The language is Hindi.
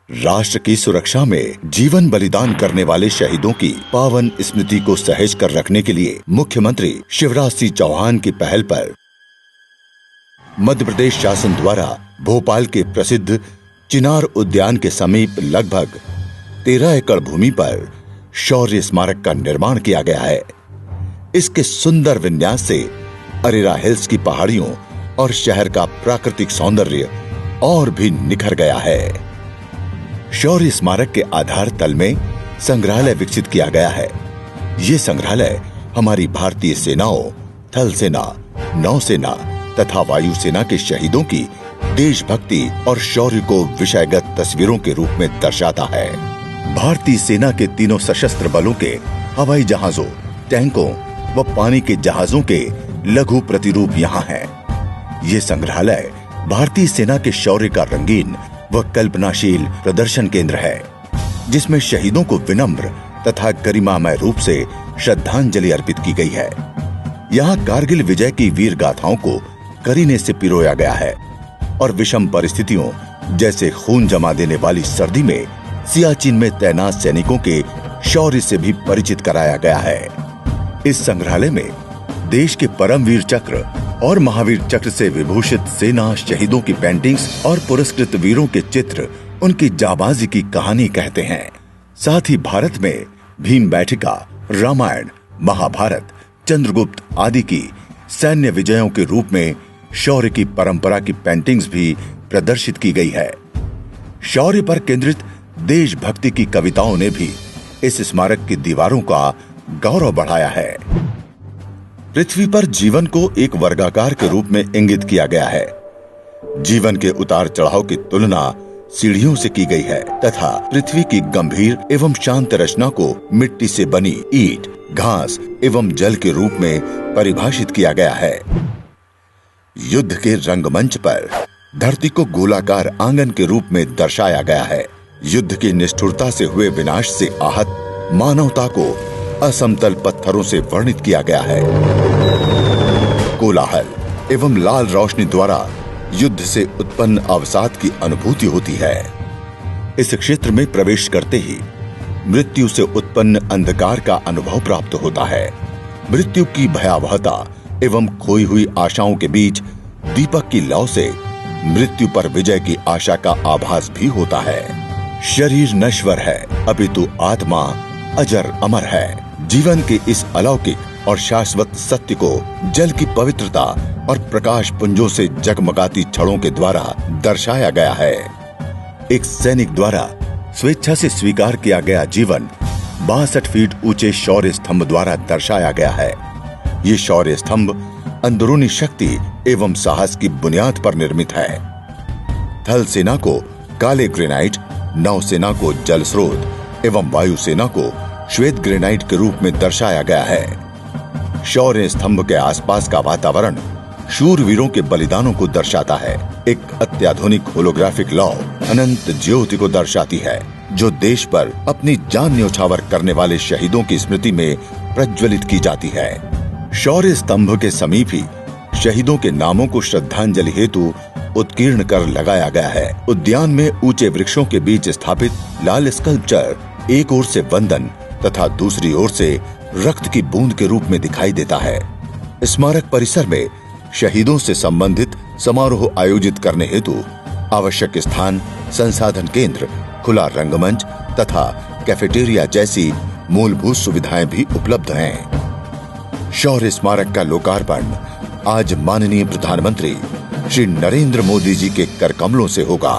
राष्ट्र की सुरक्षा में जीवन बलिदान करने वाले शहीदों की पावन स्मृति को सहेज कर रखने के लिए मुख्यमंत्री शिवराज सिंह चौहान की पहल पर मध्य प्रदेश शासन द्वारा भोपाल के प्रसिद्ध चिनार उद्यान के समीप लगभग 13 एकड़ भूमि पर शौर्य स्मारक का निर्माण किया गया है। इसके सुंदर विन्यास से अरेरा हिल्स की पहाड़ियों और शहर का प्राकृतिक सौंदर्य और भी निखर गया है। शौर्य स्मारक के आधार तल में संग्रहालय विकसित किया गया है। ये संग्रहालय हमारी भारतीय सेनाओं, थल सेना, नौसेना तथा वायुसेना के शहीदों की देशभक्ति और शौर्य को विषयगत तस्वीरों के रूप में दर्शाता है। भारतीय सेना के तीनों सशस्त्र बलों के हवाई जहाजों, टैंकों व पानी के जहाजों के लघु प्रतिरूप यहाँ हैं। ये संग्रहालय भारतीय सेना के शौर्य का रंगीन व कल्पनाशील प्रदर्शन केंद्र है, जिसमें शहीदों को विनम्र तथा गरिमामय रूप से श्रद्धांजलि अर्पित की गई है। यहाँ कारगिल विजय की वीर गाथाओं को करीने से पिरोया गया है और विषम परिस्थितियों जैसे खून जमा देने वाली सर्दी में सियाचिन में तैनात सैनिकों के शौर्य से भी परिचित कराया गया है। इस संग्रहालय में देश के परमवीर चक्र और महावीर चक्र से विभूषित सेना शहीदों की पेंटिंग्स और पुरस्कृत वीरों के चित्र उनकी जाबाजी की कहानी कहते हैं। साथ ही भारत में भीमबैठिका, रामायण, महाभारत, चंद्रगुप्त आदि की सैन्य विजयों के रूप में शौर्य की परंपरा की पेंटिंग्स भी प्रदर्शित की गई है। शौर्य पर केंद्रित देशभक्ति की कविताओं ने भी इस स्मारक की दीवारों का गौरव बढ़ाया है। पृथ्वी पर जीवन को एक वर्गाकार के रूप में इंगित किया गया है। जीवन के उतार चढ़ाव की तुलना सीढ़ियों से की गई है तथा पृथ्वी की गंभीर एवं शांत रचना को मिट्टी से बनी ईंट, घास एवं जल के रूप में परिभाषित किया गया है। युद्ध के रंगमंच पर धरती को गोलाकार आंगन के रूप में दर्शाया गया है। युद्ध की निष्ठुरता से हुए विनाश से आहत मानवता को असमतल पत्थरों से वर्णित किया गया है। कोलाहल एवं लाल रोशनी द्वारा युद्ध से उत्पन्न अवसाद की अनुभूति होती है। इस क्षेत्र में प्रवेश करते ही मृत्यु से उत्पन्न अंधकार का अनुभव प्राप्त होता है। मृत्यु की भयावहता एवं खोई हुई आशाओं के बीच दीपक की लौ से मृत्यु पर विजय की आशा का आभास भी होता है। शरीर नश्वर है, अपितु आत्मा अजर अमर है। जीवन के इस अलौकिक और शाश्वत सत्य को जल की पवित्रता और प्रकाश पुंजों से जगमगाती छड़ों के द्वारा दर्शाया गया है। एक सैनिक द्वारा स्वेच्छा से स्वीकार किया गया जीवन 62 फीट ऊंचे शौर्य स्तंभ द्वारा दर्शाया गया है। ये शौर्य स्तंभ अंदरूनी शक्ति एवं साहस की बुनियाद पर निर्मित है। थल सेना को काले ग्रेनाइट, नौसेना को जल स्रोत एवं वायुसेना को श्वेत ग्रेनाइट के रूप में दर्शाया गया है। शौर्य स्तंभ के आसपास का वातावरण शूरवीरों के बलिदानों को दर्शाता है। एक अत्याधुनिक होलोग्राफिक लौ अनंत ज्योति को दर्शाती है, जो देश पर अपनी जान न्योछावर करने वाले शहीदों की स्मृति में प्रज्वलित की जाती है। शौर्य स्तंभ के समीप ही शहीदों के नामों को श्रद्धांजलि हेतु उत्कीर्ण कर लगाया गया है। उद्यान में ऊंचे वृक्षों के बीच स्थापित लाल स्कल्पचर एक ओर से वंदन तथा दूसरी ओर से रक्त की बूंद के रूप में दिखाई देता है। स्मारक परिसर में शहीदों से संबंधित समारोह आयोजित करने हेतु आवश्यक स्थान, संसाधन केंद्र, खुला रंगमंच तथा कैफेटेरिया जैसी मूलभूत सुविधाएं भी उपलब्ध हैं। शौर्य स्मारक का लोकार्पण आज माननीय प्रधानमंत्री श्री नरेंद्र मोदी जी के कर कमलों से होगा।